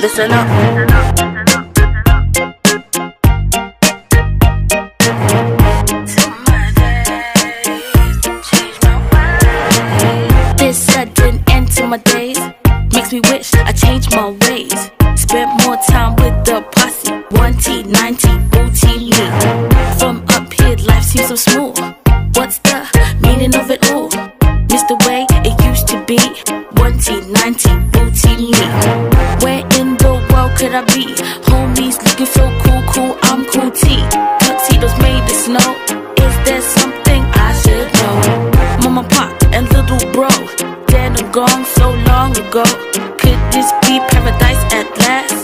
Listen up. This sudden end to my days makes me wish I changed my ways. Spent more time with the posse. 1T, 90, OT me. From up here, life seems so small. What's the meaning of it all? Miss the way it used to be. 1T, 90, OT me. Where in the world could I be? Homies looking so cool, I'm cool T. Tuxedos made of snow. Is there something I should know? Mama, pop, and little bro, dead and gone so long ago. Could this be paradise at last?